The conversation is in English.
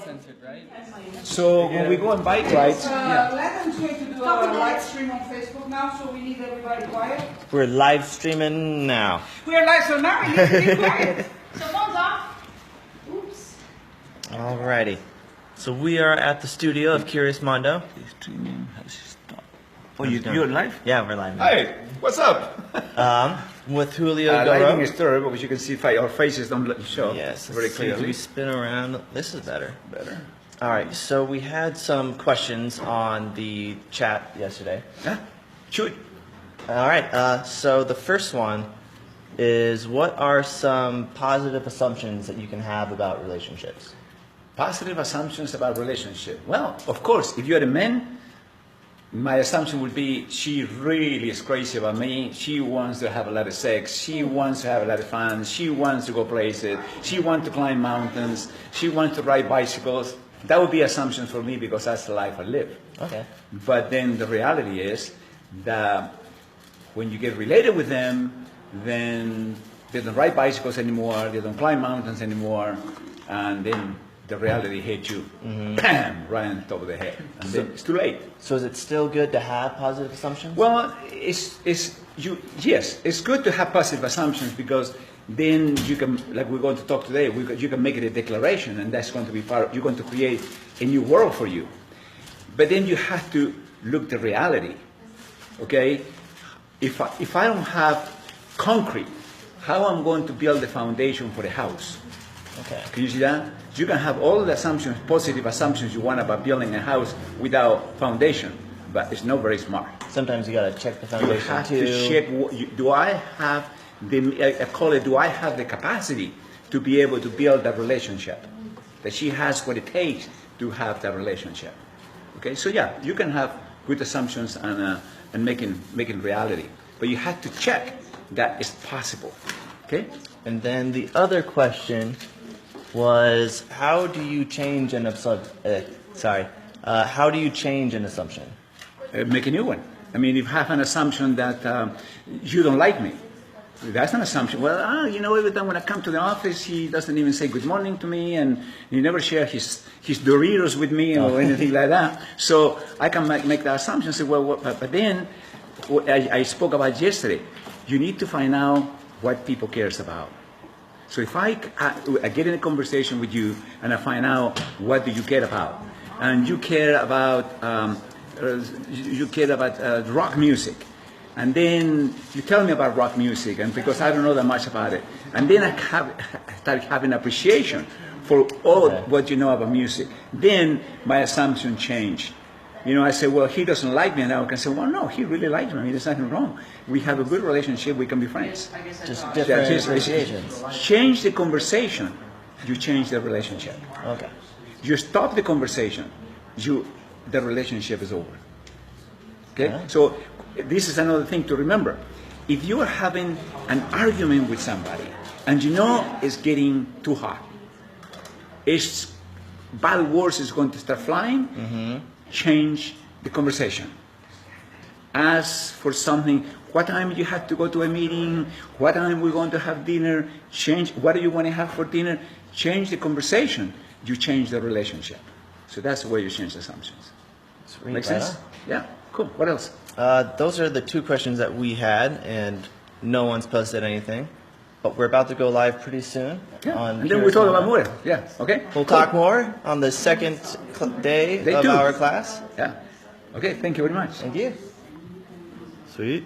censored, right? So when we go on bike rides, Latin's going to do a live stream on Facebook now, so we need everybody quiet. We're live streaming now. We are live, so now we need to be quiet. So phone's off. Oops. Alrighty. So we are at the studio of Curious Mondo. streaming has stopped. Oh, you're live? Yeah, we're live now. Hi, what's up? With Julio Lighting Garreaud. is terrible, but you can see our faces don't show Yes, very let's see. Do clearly. we spin around? This is better. Better. All right, so we had some questions on the chat yesterday. Yeah, shoot. All right, so the first one is, what are some positive assumptions that you can have about relationships? Positive assumptions about relationship. Well, of course, if you're a man, my assumption would be she really is crazy about me. She wants to have a lot of sex. She wants to have a lot of fun. She wants to go places. She wants to climb mountains. She wants to ride bicycles. That would be assumptions for me because that's the life I live. Okay. But then the reality is that when you get related with them, then they don't ride bicycles anymore. They don't climb mountains anymore. And then the reality hits you, bam, right on top of the head. And then it's too late. So is it still good to have positive assumptions? Well, yes, it's good to have positive assumptions because then you can, like we're going to talk today, you can make it a declaration, and that's going to be you're going to create a new world for you. But then you have to look the reality, okay? If I don't have concrete, how I'm going to build the foundation for the house? Okay. Can you see that? You can have all the assumptions, positive assumptions you want about building a house without foundation, but it's not very smart. Sometimes you gotta check the You foundation have too. to check, do I have do I have the capacity to be able to build that relationship? That she has what it takes to have that relationship. Okay, so yeah, you can have good assumptions and making reality, but you have to check that it's possible. Okay? And then the other question was, how do you change an how do you change an assumption? Make a new one. I mean, if you have an assumption that you don't like me, that's an assumption. Well, every time when I come to the office, he doesn't even say good morning to me, and he never shares his Doritos with me or anything like that. So I can make that assumption and say, well, but then I spoke about yesterday. You need to find out what people cares about. So if I get in a conversation with you and I find out what do you care about, and you care about rock music, and then you tell me about rock music, and because I don't know that much about it, and then I start having appreciation for all what you know about music, then my assumption changed. I say, well, he doesn't like me, and I can say, well, no, he really likes me. I mean, there's nothing wrong. We have a good relationship. We can be friends. Just different appreciations. Change the conversation. You change the relationship. Okay. You stop the conversation. The relationship is over. Okay? Yeah. So this is another thing to remember. If you are having an argument with somebody, and it's getting too hot, bad words is going to start flying, change the conversation. Ask for something. What time you have to go to a meeting? What time we're going to have dinner? Change. What do you want to have for dinner? Change the conversation. You change the relationship. So that's the way you change assumptions. Sweet. Make sense? Yeah. Cool. What else? Those are the two questions that we had, and no one's posted anything. But we're about to go live pretty soon. Yeah. On And then we'll talk about more. Yeah. Okay. We'll Cool. talk more on the second day of two. our class. Yeah. Okay. Thank you very much. Thank you. Sweet.